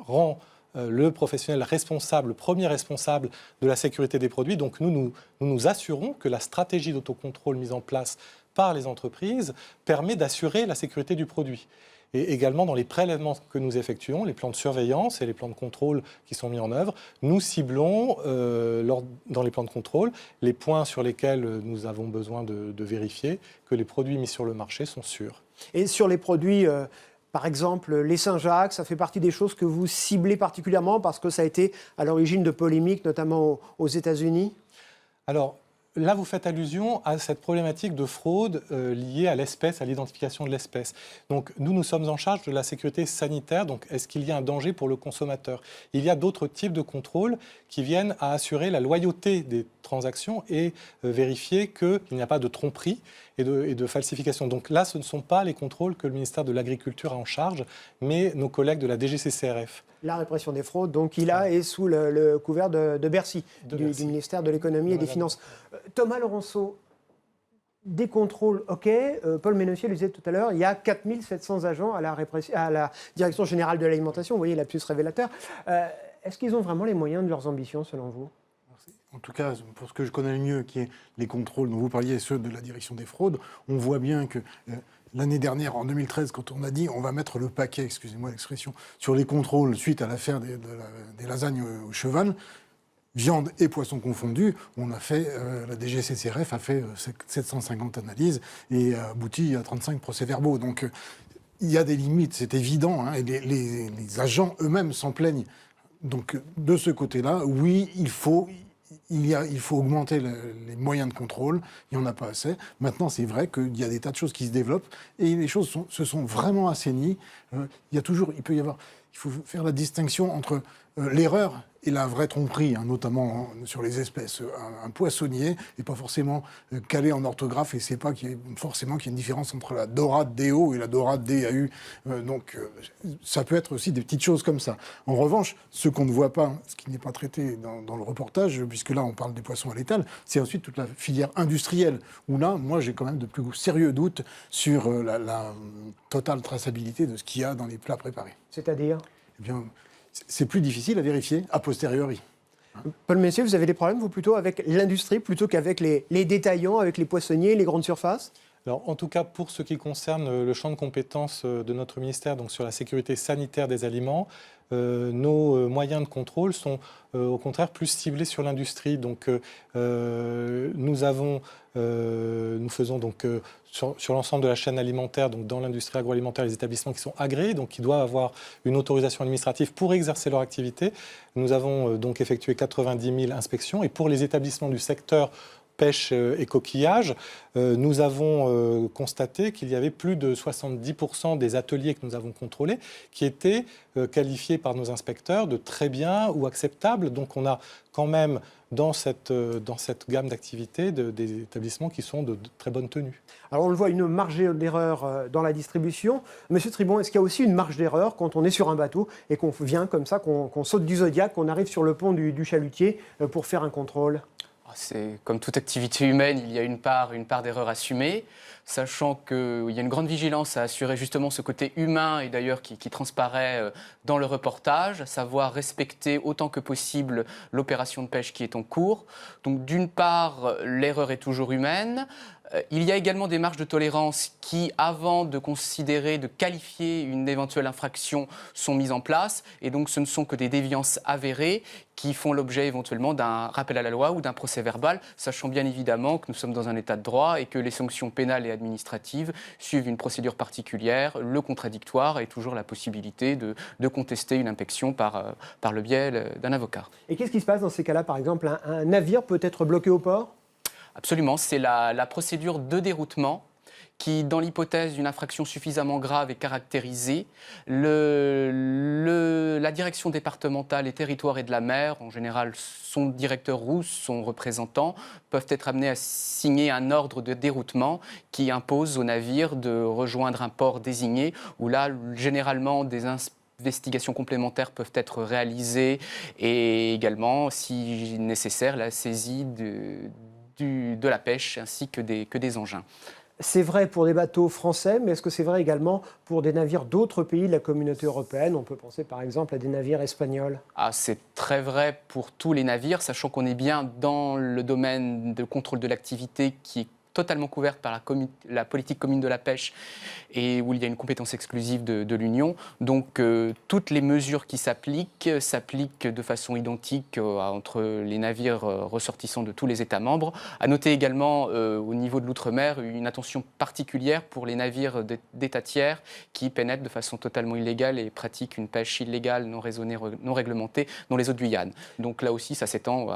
rend le professionnel responsable, le premier responsable de la sécurité des produits. Donc nous assurons que la stratégie d'autocontrôle mise en place par les entreprises permet d'assurer la sécurité du produit. Et également dans les prélèvements que nous effectuons, les plans de surveillance et les plans de contrôle qui sont mis en œuvre, nous ciblons dans les plans de contrôle les points sur lesquels nous avons besoin de vérifier que les produits mis sur le marché sont sûrs.
Et sur les produits... Par exemple, les Saint-Jacques, ça fait partie des choses que vous ciblez particulièrement parce que ça a été à l'origine de polémiques, notamment aux États-Unis?
Alors, là, vous faites allusion à cette problématique de fraude liée à l'espèce, à l'identification de l'espèce. Donc, nous sommes en charge de la sécurité sanitaire. Donc, est-ce qu'il y a un danger pour le consommateur? Il y a d'autres types de contrôles qui viennent à assurer la loyauté des transactions et vérifier qu'il n'y a pas de tromperie et de falsification. Donc là, ce ne sont pas les contrôles que le ministère de l'Agriculture a en charge, mais nos collègues de la DGCCRF.
La répression des fraudes, donc il est sous le couvert de Bercy, du ministère de l'Économie et des Finances. Thomas Laurenceau, des contrôles, ok. Paul Ménessier le disait tout à l'heure, il y a 4700 agents à la Direction générale de l'alimentation, vous voyez, lapsus révélateur. Est-ce qu'ils ont vraiment les moyens de leurs ambitions, selon vous?
En tout cas, pour ce que je connais le mieux, qui est les contrôles dont vous parliez, ceux de la direction des fraudes, on voit bien que l'année dernière, en 2013, quand on a dit on va mettre le paquet, excusez-moi l'expression, sur les contrôles suite à l'affaire des lasagnes au cheval, viande et poisson confondus, la DGCCRF a fait 750 analyses et a abouti à 35 procès-verbaux. Donc il y a des limites, c'est évident, et les agents eux-mêmes s'en plaignent. Donc de ce côté-là, oui, il faut augmenter les moyens de contrôle, il n'y en a pas assez. Maintenant, c'est vrai qu'il y a des tas de choses qui se développent et les choses se sont vraiment assainies. Il faut faire la distinction entre l'erreur est la vraie tromperie, notamment sur les espèces. Un poissonnier n'est pas forcément calé en orthographe et ne sait pas forcément qu'il y a une différence entre la dorade DO et la dorade DAU. Donc ça peut être aussi des petites choses comme ça. En revanche, ce qu'on ne voit pas, ce qui n'est pas traité dans le reportage, puisque là on parle des poissons à l'étal, c'est ensuite toute la filière industrielle, où là, moi j'ai quand même de plus sérieux doutes sur la totale traçabilité de ce qu'il y a dans les plats préparés.
C'est-à-dire ?
Eh bien, c'est plus difficile à vérifier a posteriori.
Paul Messier, vous avez des problèmes, vous, plutôt avec l'industrie, plutôt qu'avec les détaillants, avec les poissonniers, les grandes surfaces ?
Alors, en tout cas, pour ce qui concerne le champ de compétences de notre ministère, donc sur la sécurité sanitaire des aliments, nos moyens de contrôle sont au contraire plus ciblés sur l'industrie. Donc, nous faisons donc sur l'ensemble de la chaîne alimentaire, donc dans l'industrie agroalimentaire, les établissements qui sont agréés, donc qui doivent avoir une autorisation administrative pour exercer leur activité. Nous avons donc effectué 90 000 inspections, et pour les établissements du secteur pêche et coquillage, nous avons constaté qu'il y avait plus de 70% des ateliers que nous avons contrôlés qui étaient qualifiés par nos inspecteurs de très bien ou acceptables. Donc on a quand même dans cette gamme d'activités des établissements qui sont de très bonne tenue.
Alors on le voit, une marge d'erreur dans la distribution. Monsieur Tribon, est-ce qu'il y a aussi une marge d'erreur quand on est sur un bateau et qu'on vient comme ça, qu'on saute du Zodiac, qu'on arrive sur le pont du chalutier pour faire un contrôle ?
C'est comme toute activité humaine, il y a une part d'erreur assumée, sachant qu'il y a une grande vigilance à assurer justement ce côté humain, et d'ailleurs qui transparaît dans le reportage, savoir respecter autant que possible l'opération de pêche qui est en cours. Donc d'une part, l'erreur est toujours humaine. Il y a également des marges de tolérance qui, avant de considérer, de qualifier une éventuelle infraction, sont mises en place. Et donc, ce ne sont que des déviances avérées qui font l'objet éventuellement d'un rappel à la loi ou d'un procès verbal, sachant bien évidemment que nous sommes dans un état de droit et que les sanctions pénales et administratives suivent une procédure particulière, le contradictoire et toujours la possibilité de contester une inspection par le biais d'un avocat.
Et qu'est-ce qui se passe dans ces cas-là ? Par exemple, un navire peut être bloqué au port ?
Absolument, c'est la procédure de déroutement qui, dans l'hypothèse d'une infraction suffisamment grave et caractérisée, la direction départementale des territoires et de la mer, en général son directeur ou son représentant, peuvent être amenés à signer un ordre de déroutement qui impose au navire de rejoindre un port désigné, où là, généralement, des investigations complémentaires peuvent être réalisées et également, si nécessaire, la saisie de la pêche ainsi que des engins.
C'est vrai pour des bateaux français, mais est-ce que c'est vrai également pour des navires d'autres pays de la communauté européenne ? On peut penser par exemple à des navires espagnols.
C'est très vrai pour tous les navires, sachant qu'on est bien dans le domaine de contrôle de l'activité qui est totalement couverte par la politique commune de la pêche et où il y a une compétence exclusive de l'Union. Donc toutes les mesures qui s'appliquent de façon identique entre les navires ressortissants de tous les États membres. À noter également au niveau de l'outre-mer une attention particulière pour les navires d'États tiers qui pénètrent de façon totalement illégale et pratiquent une pêche illégale, non raisonnée, non réglementée dans les eaux de Guyane. Donc là aussi, ça s'étend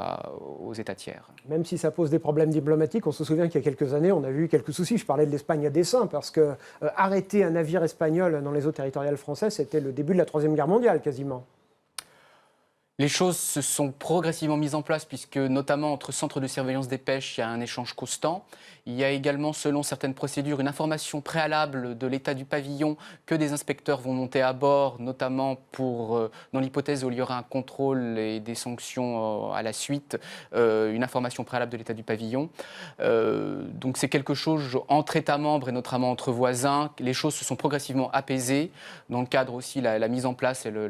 aux États tiers.
Même si ça pose des problèmes diplomatiques, on se souvient qu'il y a quelques années, on a vu quelques soucis. Je parlais de l'Espagne à dessein, parce que arrêter un navire espagnol dans les eaux territoriales françaises, c'était le début de la Troisième Guerre mondiale, quasiment.
Les choses se sont progressivement mises en place puisque, notamment entre centres de surveillance des pêches, il y a un échange constant. Il y a également, selon certaines procédures, une information préalable de l'état du pavillon que des inspecteurs vont monter à bord, notamment dans l'hypothèse où il y aura un contrôle et des sanctions à la suite, une information préalable de l'état du pavillon. Donc c'est quelque chose entre États membres et notamment entre voisins. Les choses se sont progressivement apaisées dans le cadre aussi la mise en place et le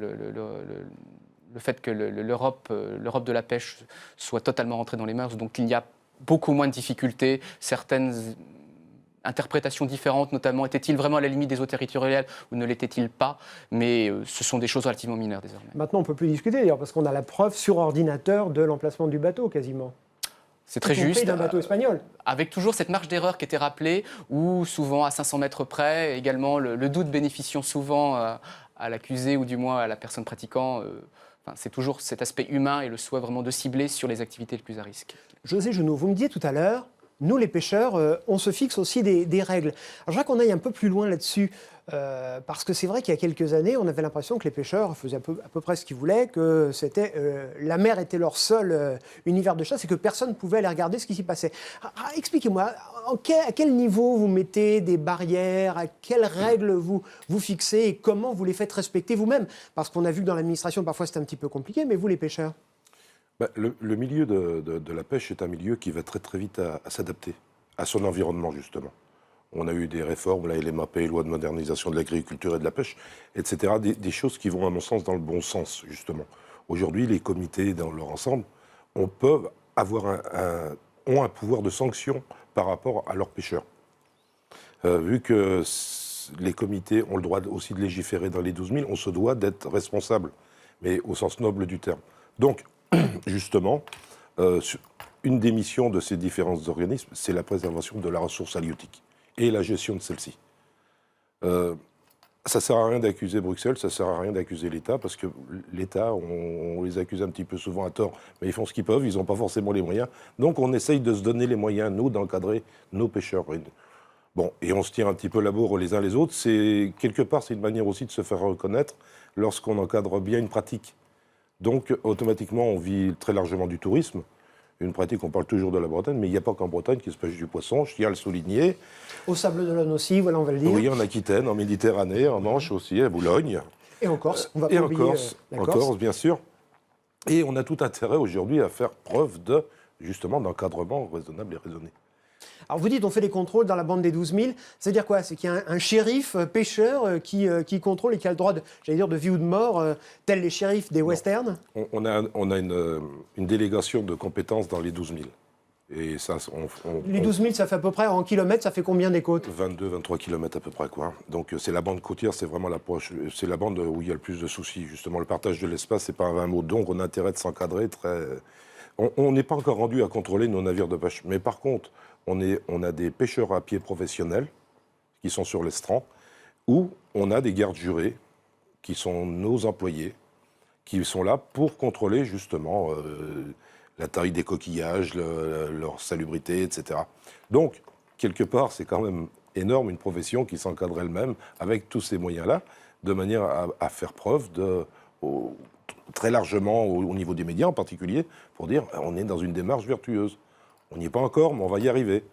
fait que l'Europe de la pêche soit totalement rentrée dans les mœurs. Donc il y a beaucoup moins de difficultés, certaines interprétations différentes, notamment était-il vraiment à la limite des eaux territoriales ou ne l'était-il pas, mais ce sont des choses relativement mineures désormais.
Maintenant on ne peut plus discuter d'ailleurs parce qu'on a la preuve sur ordinateur de l'emplacement du bateau quasiment.
C'est très juste.
D'un bateau espagnol.
Avec toujours cette marge d'erreur qui était rappelée, ou souvent à 500 mètres près, également le doute bénéficiant souvent à l'accusé ou du moins à la personne pratiquant. C'est toujours cet aspect humain et le souhait vraiment de cibler sur les activités les plus à risque.
José Genot, vous me disiez tout à l'heure, nous les pêcheurs, on se fixe aussi des règles. Alors je voudrais qu'on aille un peu plus loin là-dessus, parce que c'est vrai qu'il y a quelques années, on avait l'impression que les pêcheurs faisaient à peu près ce qu'ils voulaient, que la mer était leur seul univers de chasse et que personne ne pouvait aller regarder ce qui s'y passait. Expliquez-moi, à quel niveau vous mettez des barrières, à quelles règles vous fixez et comment vous les faites respecter vous-même? Parce qu'on a vu que dans l'administration, parfois c'est un petit peu compliqué, mais vous les pêcheurs?
Le milieu de la pêche est un milieu qui va très très vite à s'adapter à son environnement, justement. On a eu des réformes, la LMAP, loi de modernisation de l'agriculture et de la pêche, etc. Des choses qui vont, à mon sens, dans le bon sens, justement. Aujourd'hui, les comités, dans leur ensemble, ont un pouvoir de sanction par rapport à leurs pêcheurs. Vu que les comités ont le droit aussi de légiférer dans les 12 000, on se doit d'être responsable, mais au sens noble du terme. Donc, justement, une des missions de ces différents organismes, c'est la préservation de la ressource halieutique et la gestion de celle-ci. Ça ne sert à rien d'accuser Bruxelles, ça ne sert à rien d'accuser l'État, parce que l'État, on les accuse un petit peu souvent à tort, mais ils font ce qu'ils peuvent, ils n'ont pas forcément les moyens. Donc on essaye de se donner les moyens, nous, d'encadrer nos pêcheurs. Bon, et on se tire un petit peu la bourre les uns les autres. Quelque part, c'est une manière aussi de se faire reconnaître lorsqu'on encadre bien une pratique. Donc, automatiquement, on vit très largement du tourisme. Une pratique, on parle toujours de la Bretagne, mais il n'y a pas qu'en Bretagne qui se pêche du poisson, je tiens à le souligner.
Au Sable-d'Olonne aussi, voilà, on va le dire.
Oui, en Aquitaine, en Méditerranée, en Manche aussi, à Boulogne.
Et en Corse, on va pas
et
oublier
en Corse, bien sûr. Et on a tout intérêt aujourd'hui à faire preuve justement, d'encadrement raisonnable et raisonné.
Alors vous dites on fait des contrôles dans la bande des 12 000, c'est-à-dire quoi? C'est qu'il y a un shérif pêcheur qui contrôle et qui a le droit de vie ou de mort, tels les shérifs des westerns?
On a une délégation de compétences dans les 12 000. Et ça,
les 12 000, ça fait à peu près, en kilomètres, ça fait combien des côtes?
22-23 kilomètres à peu près, quoi. Donc c'est la bande côtière, c'est vraiment c'est la bande où il y a le plus de soucis, justement. Le partage de l'espace, c'est pas un mot. Donc on a intérêt de s'encadrer très... On n'est pas encore rendu à contrôler nos navires de pêche. Mais par contre, on a des pêcheurs à pied professionnels qui sont sur l'estran, où on a des gardes jurés qui sont nos employés, qui sont là pour contrôler justement la taille des coquillages, leur salubrité, etc. Donc, quelque part, c'est quand même énorme, une profession qui s'encadre elle-même avec tous ces moyens-là, de manière à faire preuve très largement au niveau des médias en particulier, pour dire on est dans une démarche vertueuse. On n'y est pas encore, mais on va y arriver.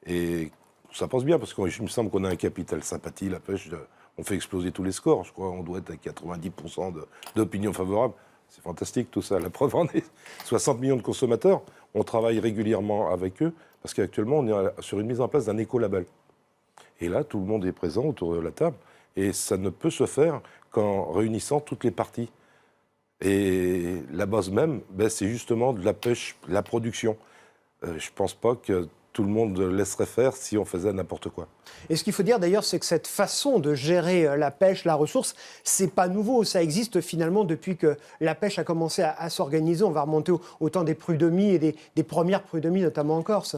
Et ça passe bien, parce qu'il me semble qu'on a un capital sympathie, la pêche, on fait exploser tous les scores. Je crois qu'on doit être à 90% d'opinion favorable. C'est fantastique tout ça. La preuve en est 60 millions de consommateurs. On travaille régulièrement avec eux, parce qu'actuellement, on est sur une mise en place d'un écolabel. Et là, tout le monde est présent autour de la table. Et ça ne peut se faire qu'en réunissant toutes les parties. Et la base même, c'est justement de la pêche, la production. Je ne pense pas que tout le monde laisserait faire si on faisait n'importe quoi.
Et ce qu'il faut dire d'ailleurs, c'est que cette façon de gérer la pêche, la ressource, c'est pas nouveau. Ça existe finalement depuis que la pêche a commencé à s'organiser. On va remonter au temps des prud'hommies et des premières prud'hommies, notamment en Corse.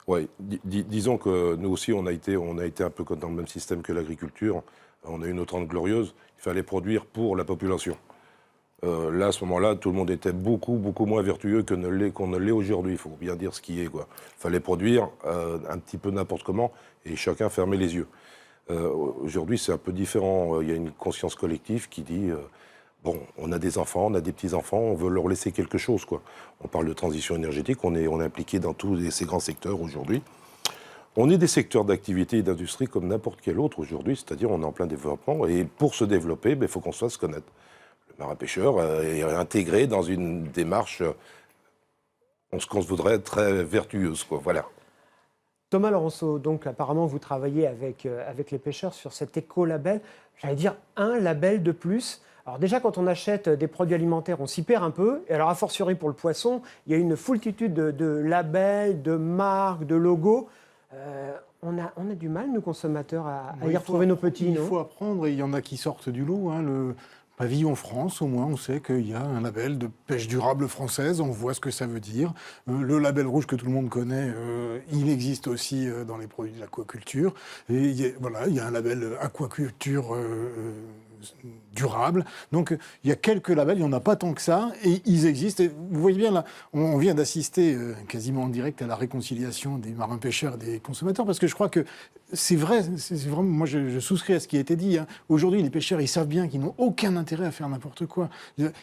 Oui, disons que nous aussi, on a été un peu dans le même système que l'agriculture. On a eu nos 30 glorieuses. Il fallait produire pour la population. Là, à ce moment-là, tout le monde était beaucoup moins vertueux qu'on ne l'est aujourd'hui. Il faut bien dire ce qui est, quoi. Il fallait produire un petit peu n'importe comment et chacun fermait les yeux. Aujourd'hui, c'est un peu différent. Il y a une conscience collective qui dit bon, on a des enfants, on a des petits-enfants, on veut leur laisser quelque chose, quoi. On parle de transition énergétique, on est impliqué dans tous ces grands secteurs aujourd'hui. On est des secteurs d'activité et d'industrie comme n'importe quel autre aujourd'hui, c'est-à-dire on est en plein développement. Et pour se développer, il faut qu'on se fasse connaître. Le marin-pêcheur est intégré dans une démarche, ce qu'on se voudrait très vertueuse, quoi. Voilà.
Thomas Laurenceau, donc apparemment vous travaillez avec les pêcheurs sur cet écolabel. J'allais dire un label de plus. Alors déjà, quand on achète des produits alimentaires, on s'y perd un peu. Et alors, a fortiori pour le poisson, il y a une foultitude de labels, de marques, de logos. On a du mal, nous consommateurs, à y retrouver nos petits, non ?
Il faut apprendre, et il y en a qui sortent du lot. Le Pavillon France, au moins, on sait qu'il y a un label de pêche durable française, on voit ce que ça veut dire. Le label rouge que tout le monde connaît, il existe aussi dans les produits de l'aquaculture. Et il y a un label aquaculture durable. Donc il y a quelques labels, il n'y en a pas tant que ça, et ils existent. Et vous voyez bien, là, on vient d'assister quasiment en direct à la réconciliation des marins-pêcheurs et des consommateurs, parce que je crois que c'est vrai, vraiment, moi je souscris à ce qui a été dit. Hein. Aujourd'hui, les pêcheurs, ils savent bien qu'ils n'ont aucun intérêt à faire n'importe quoi.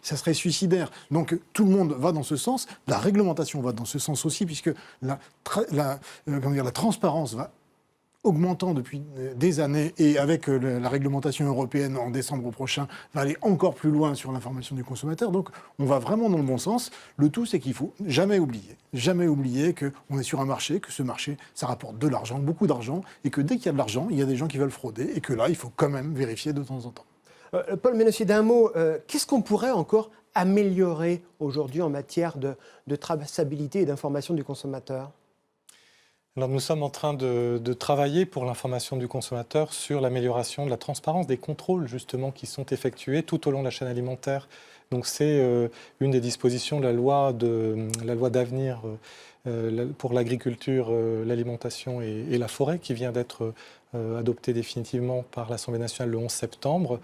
Ça serait suicidaire. Donc tout le monde va dans ce sens. La réglementation va dans ce sens aussi, puisque la transparence va augmentant depuis des années, et avec la réglementation européenne en décembre prochain, va aller encore plus loin sur l'information du consommateur. Donc on va vraiment dans le bon sens. Le tout, c'est qu'il faut jamais oublier qu'on est sur un marché, que ce marché, ça rapporte de l'argent, beaucoup d'argent, et que dès qu'il y a de l'argent, il y a des gens qui veulent frauder, et que là, il faut quand même vérifier de temps en temps.
Paul Ménessier, d'un mot, qu'est-ce qu'on pourrait encore améliorer aujourd'hui en matière de traçabilité et d'information du consommateur ?
Alors nous sommes en train de travailler pour l'information du consommateur sur l'amélioration de la transparence des contrôles justement qui sont effectués tout au long de la chaîne alimentaire. Donc c'est une des dispositions de la loi d'avenir pour l'agriculture, l'alimentation et la forêt qui vient d'être adoptée définitivement par l'Assemblée nationale le 11 septembre.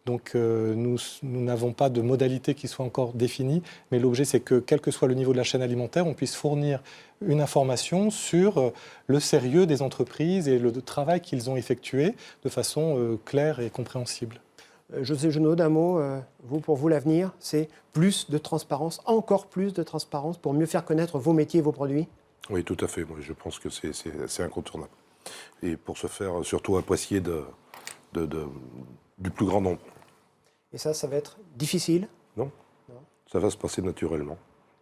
Donc nous n'avons pas de modalités qui soient encore définies, mais l'objet c'est que, quel que soit le niveau de la chaîne alimentaire, on puisse fournir une information sur le sérieux des entreprises et le travail qu'ils ont effectué de façon claire et compréhensible.
José Junot, d'un mot, pour vous l'avenir, c'est plus de transparence, encore plus de transparence pour mieux faire connaître vos métiers et vos produits ?
Oui, tout à fait. Moi, je pense que c'est incontournable. Et pour ce faire, surtout à Poitiers, du plus grand nombre.
Et ça va être difficile ?
Non, ça va se passer naturellement.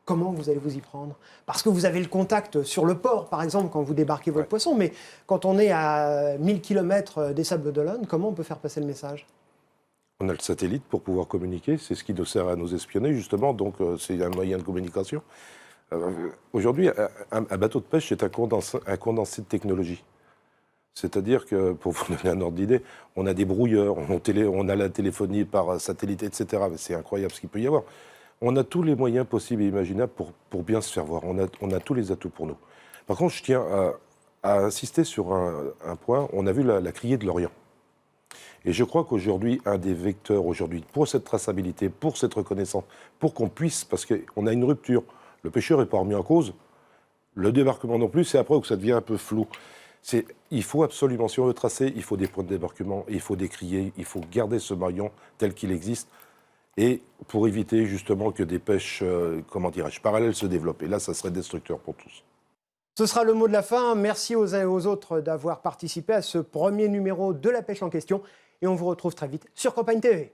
Comment vous allez vous y prendre ? Parce que vous avez le contact sur le port, par exemple, quand vous débarquez votre poisson, mais quand on est à 1000 km des Sables-d'Olonne, comment on peut faire passer le message ?
On a le satellite pour pouvoir communiquer, c'est ce qui nous sert à nous espionner, justement, donc c'est un moyen de communication. Aujourd'hui, un bateau de pêche, c'est un condensé de technologie. C'est-à-dire que, pour vous donner un ordre d'idée, on a des brouilleurs, on a la téléphonie par satellite, etc. C'est incroyable ce qu'il peut y avoir. On a tous les moyens possibles et imaginables pour bien se faire voir. On a tous les atouts pour nous. Par contre, je tiens à insister sur un point. On a vu la criée de l'Orient. Et je crois qu'aujourd'hui, un des vecteurs aujourd'hui pour cette traçabilité, pour cette reconnaissance, pour qu'on puisse, parce qu'on a une rupture, le pêcheur n'est pas remis en cause, le débarquement non plus, c'est après que ça devient un peu flou. Il faut absolument, si on veut tracer, il faut des points de débarquement, il faut des criées, il faut garder ce maillon tel qu'il existe, et pour éviter justement que des pêches, parallèles se développent. Et là, ça serait destructeur pour tous.
Ce sera le mot de la fin. Merci aux uns et aux autres d'avoir participé à ce premier numéro de La Pêche en question. Et on vous retrouve très vite sur Campagne TV.